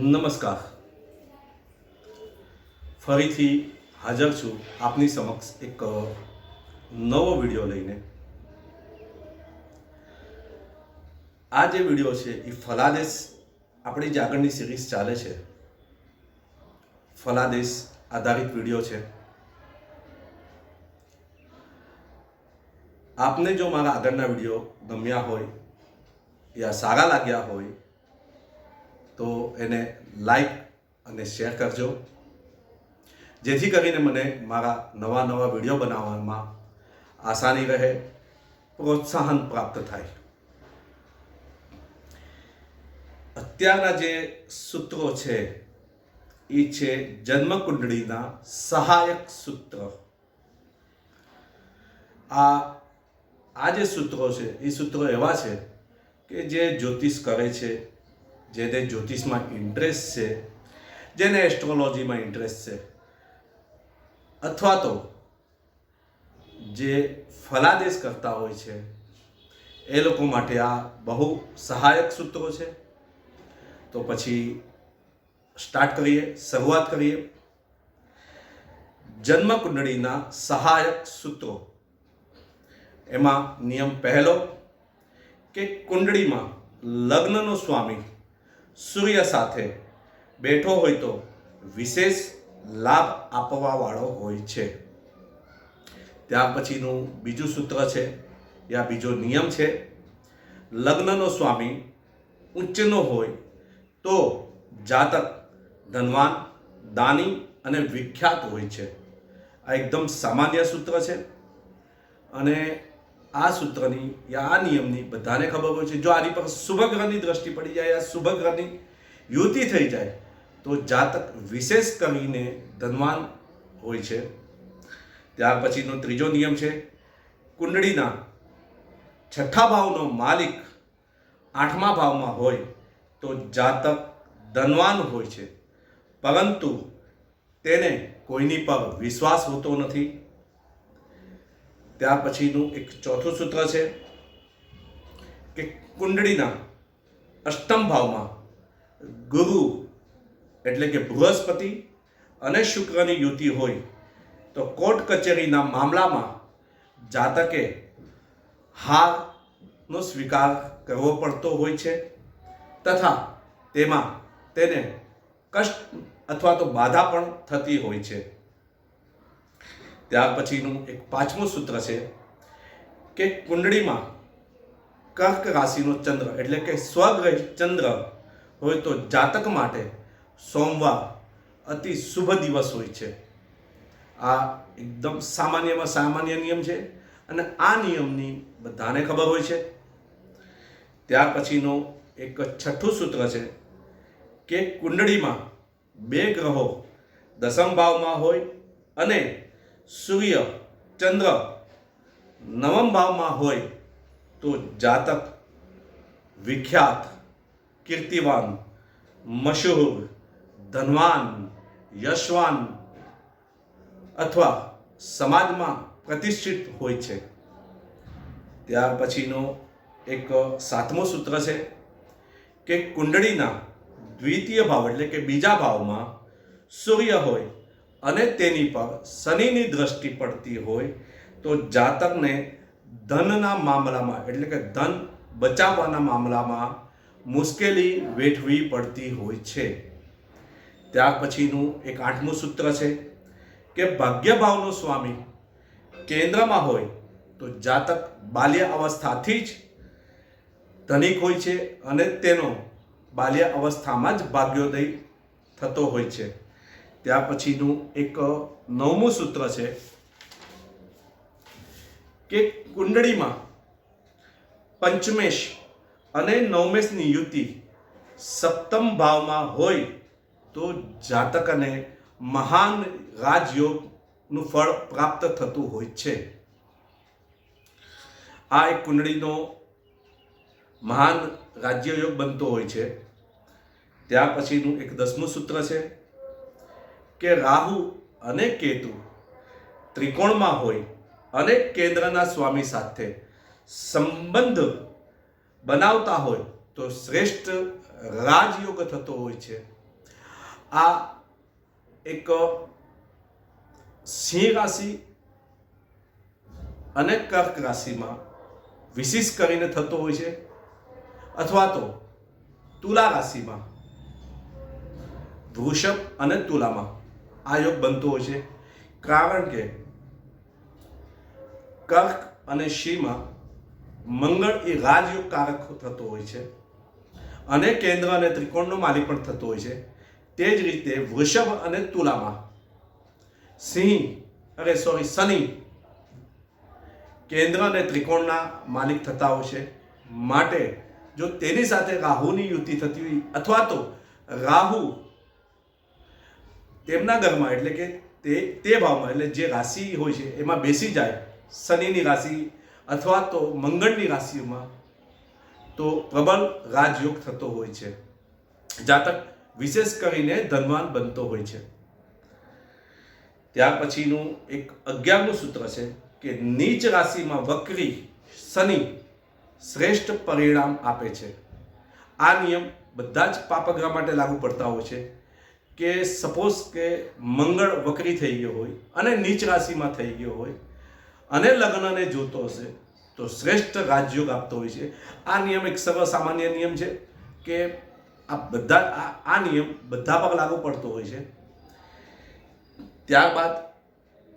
નમસ્કાર. ફરીથી હાજર છું આપની સમક્ષ એક નવો વિડીયો લઈને. આ જે વિડીયો છે એ ફલાદેશ, આપણી જે આગળની સિરીઝ ચાલે છે ફલાદેશ આધારિત વિડીયો છે. આપને જો મારા આગળના વિડીયો ગમ્યા હોય યા સારા લાગ્યા હોય તો એને લાઈક અને શેર કરજો, જેથી કરીને મને મારા નવા વિડીયો બનાવવામાં આસાની રહે, પ્રોત્સાહન પ્રાપ્ત થાય. અત્યારના જે સૂત્રો છે એ છે જન્મકુંડળીના સહાયક સૂત્ર. આ જે સૂત્રો છે એ સૂત્રો એવા છે કે જે જ્યોતિષ કરે છે, જેને જ્યોતિષમાં ઇન્ટરેસ્ટ છે, જેને એસ્ટ્રોલોજીમાં ઇન્ટરેસ્ટ છે, અથવા તો જે ફલાદેશ કરતા હોય છે એ લોકો માટે આ બહુ સહાયક સૂત્રો છે. તો પછી શરૂઆત કરીએ. જન્મકુંડળીના સહાયક સૂત્રો. એમાં નિયમ પહેલો કે કુંડળીમાં લગ્નનો સ્વામી સૂર્ય સાથે બેઠો હોય તો વિશેષ લાભ આપવા વાળો હોય છે. ત્યાર પછીનું બીજું સૂત્ર છે યા બીજો નિયમ છે, લગ્નનો સ્વામી ઉચ્ચનો હોય તો જાતક ધનવાન, દાની અને વિખ્યાત હોય છે. આ એકદમ સામાન્ય સૂત્ર છે અને આ સૂત્રની યા આ નિયમની બધાને ખબર હોય છે. જો આની પર શુભ ગ્રહની દ્રષ્ટિ પડી જાય યા શુભ ગ્રહની યુતિ થઈ જાય તો જાતક વિશેષ કરીને ધનવાન હોય છે. ત્યાર પછીનો ત્રીજો નિયમ છે, કુંડળીના છઠ્ઠા ભાવનો માલિક આઠમા ભાવમાં હોય તો જાતક ધનવાન હોય છે, પરંતુ તેને કોઈની પર વિશ્વાસ હોતો નથી. ત્યાર પછીનું એક ચોથું સૂત્ર છે કે કુંડળીના અષ્ટમ ભાવમાં ગુરુ એટલે કે બૃહસ્પતિ અને શુક્રની યુતિ હોય તો કોર્ટ કચેરીના મામલામાં જાતકે હારનો સ્વીકાર કરવો પડતો હોય છે તથા તેમાં તેને કષ્ટ અથવા તો બાધા પણ થતી હોય છે. ત્યાર પછીનું એક પાંચમું સૂત્ર છે કે કુંડળીમાં કર્ક રાશિનો ચંદ્ર એટલે કે સ્વગ્રહ ચંદ્ર હોય તો જાતક માટે સોમવાર અતિ શુભ દિવસ હોય છે. આ એકદમ સામાન્ય નિયમ છે અને આ નિયમની બધાને ખબર હોય છે. ત્યાર પછીનો એક છઠ્ઠું સૂત્ર છે કે કુંડળીમાં બે ગ્રહો દસમ ભાવમાં હોય અને સૂર્ય ચંદ્ર નવમ ભાવમાં હોય તો જાતક વિખ્યાત, કીર્તિવાન, મશહૂર, ધનવાન, યશવાન અથવા સમાજમાં પ્રતિષ્ઠિત હોય છે. ત્યાર પછીનો એક સાતમું સૂત્ર છે કે કુંડળીના દ્વિતીય ભાવ એટલે કે બીજા ભાવમાં સૂર્ય હોય અને તેની પર શનિની દ્રષ્ટિ પડતી હોય તો જાતકને ધનના મામલામાં એટલે કે ધન બચાવવાના મામલામાં મુશ્કેલી વેઠવી પડતી હોય છે. ત્યાર પછીનું એક આઠમું સૂત્ર છે કે ભાગ્ય ભાવનો સ્વામી કેન્દ્રમાં હોય તો જાતક બાલ્ય અવસ્થાથી જ ધનિક હોય છે અને તેનો બાલ્ય અવસ્થામાં જ ભાગ્યોદય થતો હોય છે. ત્યાર પછીનું એક નવમું સૂત્ર છે કે કુંડળીમાં પંચમેશ અને નવમેશની યુતિ સપ્તમ ભાવમાં હોય તો જાતકને મહાન રાજયોગનું ફળ પ્રાપ્ત થતું હોય છે. આ એક કુંડળીનો મહાન રાજ્યયોગ બનતો હોય છે. ત્યાર પછીનું એક 10મું સૂત્ર છે કે રાહુ અને કેતુ ત્રિકોણમાં હોય અને કેન્દ્રના સ્વામી સાથે સંબંધ બનાવતા હોય તો શ્રેષ્ઠ રાજયોગ થતો હોય છે. આ એક સિંહ રાશિ અને કર્ક રાશિમાં વિશેષ કરીને થતો હોય છે, અથવા તો તુલા રાશિમાં વૃષભ અને તુલામાં આ યોગ બનતો હોય છે. કારણ કે કર્ક અને સિંહમાં મંગળ એ રાજયોગ કારક થતો હોય છે અને કેન્દ્ર અને ત્રિકોણનો માલિક પણ થતો હોય છે. તે જ રીતે વૃષભ અને તુલામાં શનિ કેન્દ્ર અને ત્રિકોણના માલિક થતા હોય છે. માટે જો તેની સાથે રાહુની યુતિ થતી હોય અથવા તો રાહુ તેમના ઘરમાં એટલે કે તે ભાવમાં એટલે જે રાશિ હોય છે એમાં બેસી જાય, શનિની રાશિ અથવા તો મંગળની રાશિમાં, તો પ્રબળ રાજયોગ થતો હોય છે. જાતક વિશેષ કરીને ધનવાન બનતો હોય છે. ત્યાર પછીનું એક 11મું સૂત્ર છે કે નીચ રાશિમાં વક્રી શનિ શ્રેષ્ઠ પરિણામ આપે છે. આ નિયમ બધા જ પાપગ્રહ માટે લાગુ પડતા હોય છે કે સપોઝ કે મંગળ વક્રી થઈ ગયો હોય અને નીચ રાશિમાં થઈ ગયો હોય અને લગ્નને જોતો હશે તો શ્રેષ્ઠ રાજયોગ આપતો હોય છે. આ નિયમ એક સર્વસામાન્ય નિયમ છે કે આ નિયમ બધા પર લાગુ પડતો હોય છે. ત્યારબાદ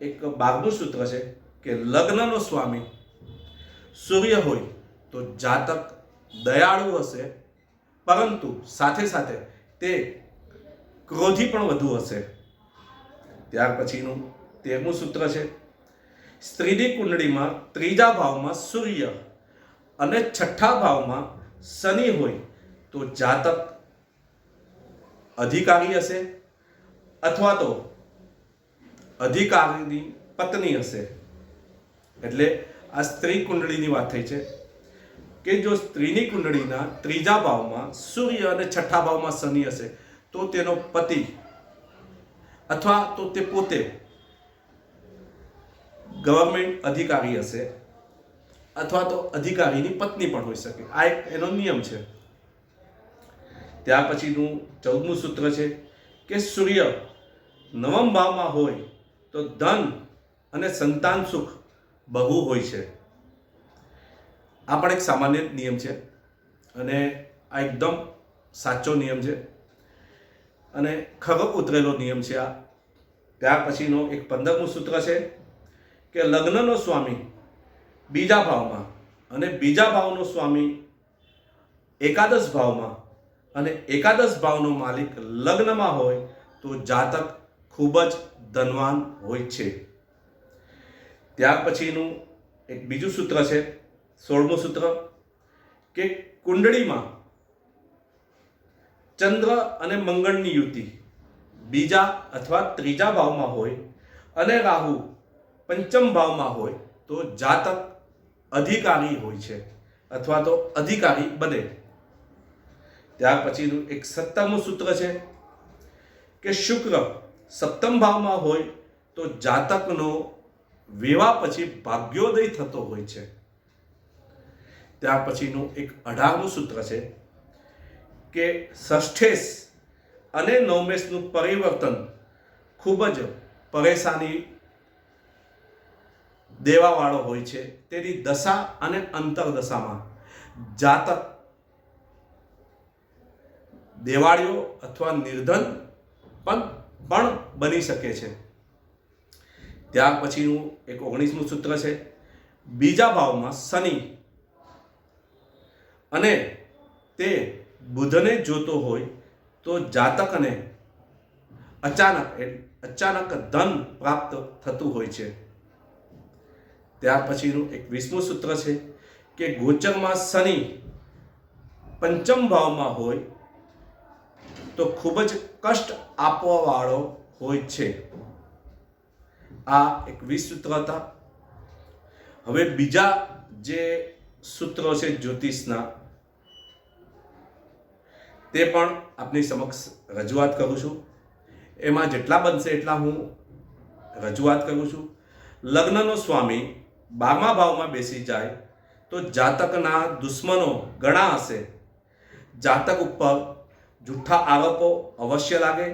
એક 12મું સૂત્ર છે કે લગ્નનો સ્વામી સૂર્ય હોય તો જાતક દયાળુ હશે, પરંતુ સાથે સાથે તે ક્રોધી પણ વધુ હશે. ત્યાર પછીનું 13મું સૂત્ર છે સ્ત્રીની કુંડળીમાં 3જા ભાવમાં સૂર્ય અને 6ઠ્ઠા ભાવમાં શનિ હોય તો જાતક અધિકારી હશે અથવા તો અધિકારીની પત્ની હશે. એટલે આ સ્ત્રી કુંડળીની વાત થઈ છે કે જો સ્ત્રીની કુંડળીના 3જા ભાવમાં સૂર્ય અને 6ઠ્ઠા ભાવમાં શનિ હશે તો તેનો પતિ અથવા તો તે પોતે ગવર્મેન્ટ અધિકારી હશે અથવા તો અધિકારીની પત્ની પણ હોઈ શકે. આ એક એનો નિયમ છે. ત્યાર પછીનું 14મું સૂત્ર છે કે સૂર્ય 9મ ભાવમાં હોય તો ધન અને સંતાન સુખ બહુ હોય છે. આ પણ એક સામાન્ય નિયમ છે અને આ એકદમ સાચો નિયમ છે અને ખરો ઉતરેલો નિયમ છે આ. ત્યાર પછીનો એક 15મું સૂત્ર છે કે લગ્નનો સ્વામી બીજા ભાવમાં અને બીજા ભાવનો સ્વામી એકાદશ ભાવમાં અને એકાદશ ભાવનો માલિક લગ્નમાં હોય તો જાતક ખૂબ જ ધનવાન હોય છે. ત્યાર પછીનું એક બીજું સૂત્ર છે 16મું સૂત્ર કે કુંડળીમાં ચંદ્ર અને મંગળની યુતિ બીજા અથવા 3જા ભાવમાં હોય અને રાહુ 5મ ભાવમાં હોય તો જાતક અધિકારી હોય છે અથવા તો અધિકારી બને. ત્યાર પછીનું એક 17મું સૂત્ર છે કે શુક્ર 7મ ભાવમાં હોય તો જાતકનો વિવાહ પછી ભાગ્યોદય થતો હોય છે. ત્યાર પછીનું એક 18મું સૂત્ર છે કે ષષ્ઠેશ અને નવમેશનું પરિવર્તન ખૂબ જ પરેશાની દેવાવાળો હોય છે. તેની દશા અને અંતરદશામાં જાતક દેવાળીઓ અથવા નિર્ધન પણ બની શકે છે. ત્યાર પછીનું એક 19મું સૂત્ર છે બીજા ભાવમાં શનિ અને તે બુધને જોતો હોય તો જાતકને અચાનક ધન પ્રાપ્ત થતું હોય છે. ત્યાર પછીનું એક 20મું સૂત્ર છે કે ગોચરમાં શનિ 5મ ભાવમાં હોય તો ખૂબ જ કષ્ટ આપવાવાળો હોય છે. આ 21 સૂત્ર હતા. હવે બીજા જે સૂત્રો છે જ્યોતિષના તે પણ આપની સમક્ષ રજૂઆત કરું છું. એમાં જેટલા બનશે એટલા હું રજૂઆત કરું છું. લગ્નનો સ્વામી 12મા ભાવમાં બેસી જાય તો જાતકના દુશ્મનો ઘણા હશે. જાતક ઉપર જૂઠા આરોપો અવશ્ય લાગે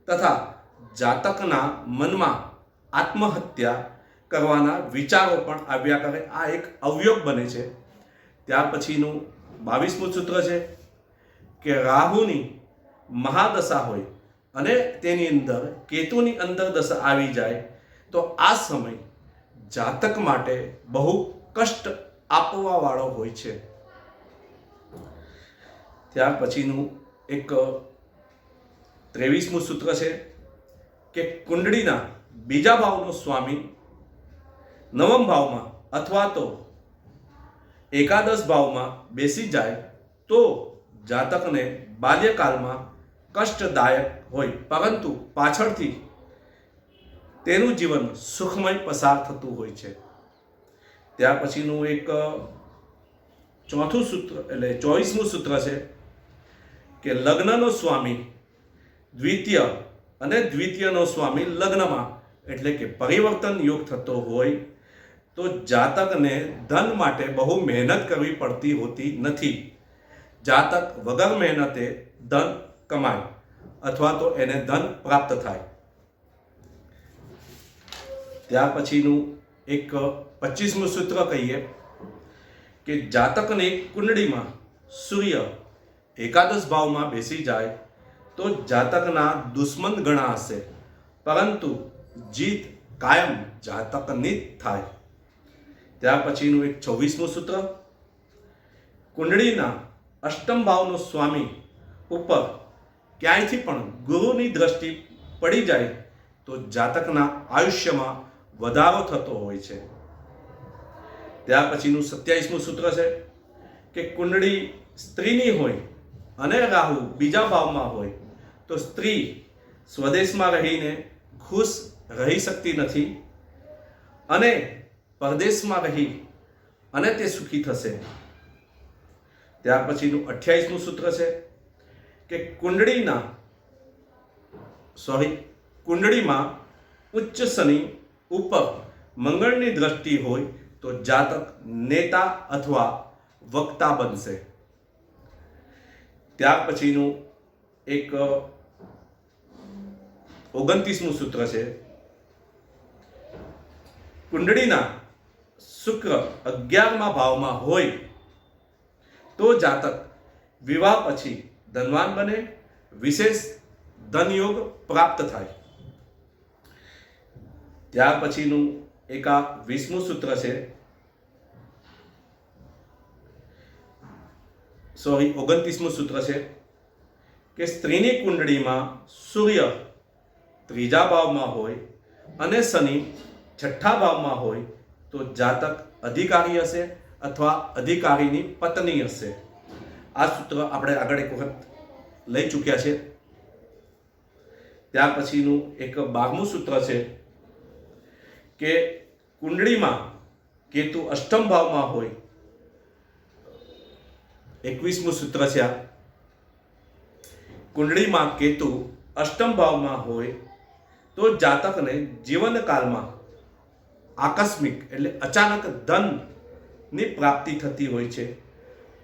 તથા જાતકના મનમાં આત્મહત્યા કરવાના વિચારો પણ આવ્યા કરે. આ એક અવયોગ બને છે. ત્યાર પછીનું 22મું સૂત્ર છે કે રાહુની મહાદશા હોય અને તેની અંદર કેતુની અંતરદશા આવી જાય તો આ સમય જાતક માટે બહુ કષ્ટ આપવા વાળો હોય છે. ત્યાર પછીનું એક 23મું સૂત્ર છે કે કુંડળીના બીજા ભાવનો સ્વામી નવમ ભાવમાં અથવા તો એકાદશ ભાવમાં બેસી જાય તો જાતકને બાલ્યકાળમાં કષ્ટદાયક હોય, પરંતુ પાછળથી તેનું જીવન સુખમય પસાર થતું હોય છે. ત્યાર પછીનું એક ચોથું સૂત્ર એટલે 24મું સૂત્ર છે કે લગ્નનો સ્વામી દ્વિતીય અને દ્વિતીયનો સ્વામી લગ્નમાં એટલે કે પરિવર્તન યોગ થતો હોય તો જાતકને ધન માટે બહુ મહેનત કરવી પડતી હોતી નથી. જાતક વગર મહેનતે ધન કમાય અથવા તો એને ધન પ્રાપ્ત થાય. ત્યાર પછીનું એક 25મું સૂત્ર કહીએ કે જાતકની કુંડળીમાં સૂર્ય એકાદશ ભાવમાં બેસી જાય તો જાતકના દુશ્મન ઘણા હશે, પરંતુ જીત કાયમ જાતકની જ થાય. ત્યાર પછીનું એક 26મું સૂત્ર કુંડળીના અષ્ટમ ભાવનો સ્વામી ઉપર ક્યાંયથી પણ ગુરુની દ્રષ્ટિ પડી જાય તો જાતકના આયુષ્યમાં વધારો થતો હોય છે. ત્યાર પછીનું 27મું સૂત્ર છે કે કુંડળી સ્ત્રીની હોય અને રાહુ બીજા ભાવમાં હોય તો સ્ત્રી સ્વદેશમાં રહીને ખુશ રહી શકતી નથી અને પરદેશમાં રહી અને તે સુખી થશે. ત્યાર પછીનું 28મું સૂત્ર છે કે કુંડળીમાં ઉચ્ચ શનિ ઉપર મંગળની દ્રષ્ટિ હોય તો જાતક નેતા અથવા વક્તા બનશે. ત્યાર પછીનું એક 29મું સૂત્ર છે કુંડળીના શુક્ર 11મા ભાવમાં હોય તો જાતક વિવાહ પછી ધનવાન બને, વિશેષ ધનયોગ પ્રાપ્ત થાય. ત્યાર પછીનું એક 20મું સૂત્ર છે 29મું સૂત્ર છે કે સ્ત્રીની કુંડળીમાં સૂર્ય ત્રીજા ભાવમાં હોય અને શનિ છઠ્ઠા ભાવમાં હોય તો જાતક અધિકારી હશે અથવા અધિકારીની પત્ની હશે. આ સૂત્ર આપણે આગળ એક વખત લઈ ચૂક્યા છે. ત્યાર પછીનું એક 12મું સૂત્ર છે કે કુંડળીમાં કેતુ અષ્ટમ ભાવમાં હોય. 21મું સૂત્ર છે આ કુંડળીમાં કેતુ અષ્ટમ ભાવમાં હોય તો જાતકને જીવનકાળમાં આકસ્મિક એટલે અચાનક ધનની પ્રાપ્તિ થતી હોય છે,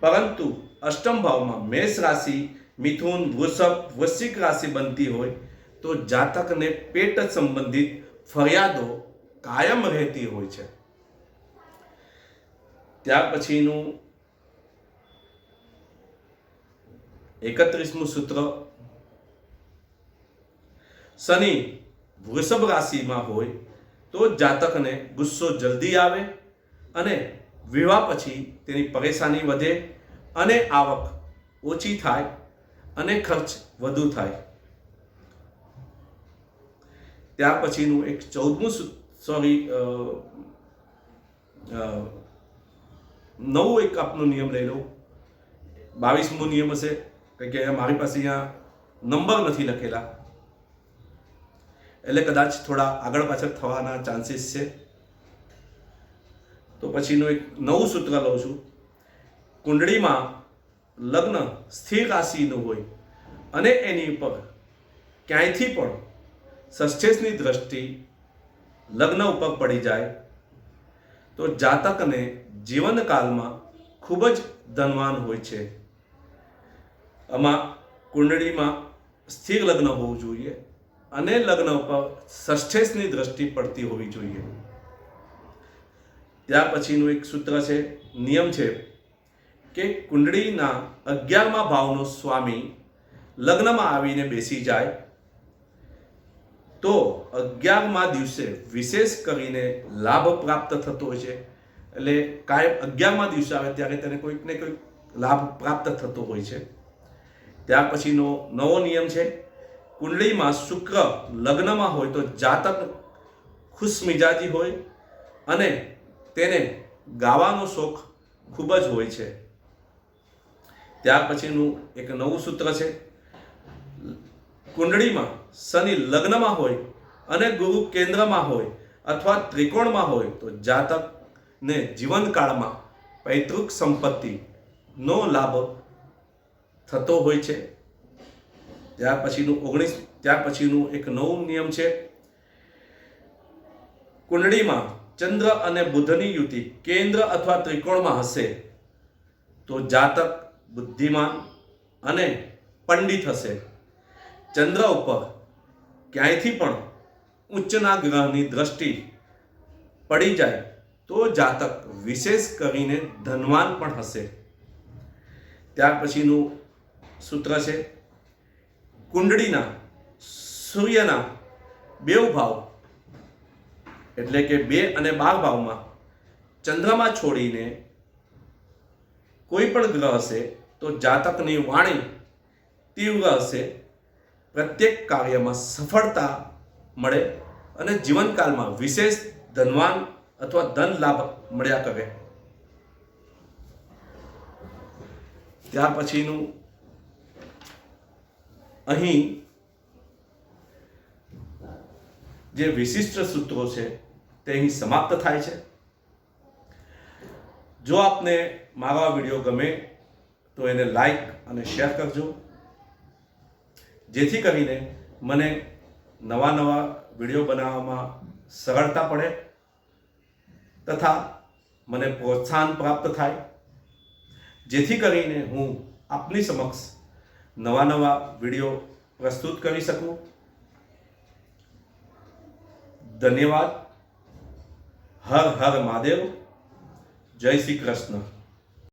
પરંતુ અષ્ટમ ભાવમાં મેષ રાશિ, મિથુન, વૃષભ, વૃશ્ચિક રાશિ બનતી હોય તો જાતકને પેટ સંબંધિત ફરિયાદો કાયમ રહેતી હોય છે. ત્યાર પછીનું 31મું સૂત્ર શનિ વૃષભ રાશિમાં હોય તો જાતકને ગુસ્સો જલ્દી આવે અને વિવાહ પછી તેની પરેશાની વધે અને આવક ઓછી થાય અને ખર્ચ વધુ થાય. ત્યાર પછીનું એક 9 એક આપનો નિયમ લઈ લો. 22મો નિયમ હશે કારણ કે મારી પાસે અહીંયા નંબર નથી લખેલા એટલે કદાચ થોડા આગળ પાછળ થવાના ચાન્સીસ છે. તો પછીનું એક નવું સૂત્ર લઉં છું. કુંડળીમાં લગ્ન સ્થિર રાશિનું હોય અને એની ઉપર ક્યાંયથી પણ સસ્ટેસની દ્રષ્ટિ લગ્ન ઉપર પડી જાય તો જાતકને જીવનકાળમાં ખૂબ જ ધનવાન હોય છે. આમાં કુંડળીમાં સ્થિર લગ્ન હોવું જોઈએ અને લગ્ન ઉપર ષષ્ઠેશની દ્રષ્ટિ પડતી હોવી જોઈએ. ત્યાર પછીનું એક સૂત્ર છે, નિયમ છે કે કુંડળીના 11મા ભાવનો સ્વામી લગ્નમાં આવીને બેસી જાય તો 11મા દિવસે વિશેષ કરીને લાભ પ્રાપ્ત થતો હોય છે. એટલે કાયમ 11મા દિવસે આવે ત્યારે તેને કોઈક ને કોઈક લાભ પ્રાપ્ત થતો હોય છે. ત્યાર પછીનો નવો નિયમ છે, કુંડળીમાં શુક્ર લગ્નમાં હોય તો જાતક ખુશમિજાજી હોય અને તેને ગાવાનો શોખ ખૂબ જ હોય છે. ત્યાર પછીનું એક નવું સૂત્ર છે, કુંડળીમાં શનિ લગ્નમાં હોય અને ગુરુ કેન્દ્રમાં હોય અથવા ત્રિકોણમાં હોય તો જાતકને જીવનકાળમાં પૈતૃક સંપત્તિનો લાભ થતો હોય છે. ત્યાર પછીનું એક નવું નિયમ છે, કુંડળીમાં ચંદ્ર અને બુધની યુતિ કેન્દ્ર અથવા ત્રિકોણમાં હશે તો જાતક બુદ્ધિમાન અને પંડિત હશે. ચંદ્ર ઉપર ક્યાંયથી પણ ઉચ્ચના ગ્રહની દ્રષ્ટિ પડી જાય તો જાતક વિશેષ કરીને ધનવાન પણ હશે. ત્યાર પછીનું સૂત્ર છે, કુંડળીના સૂર્યના 2 ભાવ એટલે કે 2 અને 12 ભાવમાં ચંદ્રમા છોડીને કોઈ પણ ગ્રહ હશે તો જાતકની વાણી તીવ્ર હશે, પ્રત્યેક કાર્યમાં સફળતા મળે અને જીવનકાળમાં વિશેષ ધનવાન અથવા ધન લાભ મળ્યા કરે. ત્યાર પછીનું અહીં જે વિશિષ્ટ સૂત્રો છે તે અહીં સમાપ્ત થાય છે. જો આપને મારો આ વિડીયો ગમે તો એને લાઈક અને શેર કરજો, જેથી કરીને મને નવા વિડીયો બનાવવામાં સરળતા પડે તથા મને પ્રોત્સાહન પ્રાપ્ત થાય, જેથી કરીને હું આપની સમક્ષ નવા વિડીયો પ્રસ્તુત કરી શકું. ધન્યવાદ. હર હર મહાદેવ. જય શ્રી કૃષ્ણ.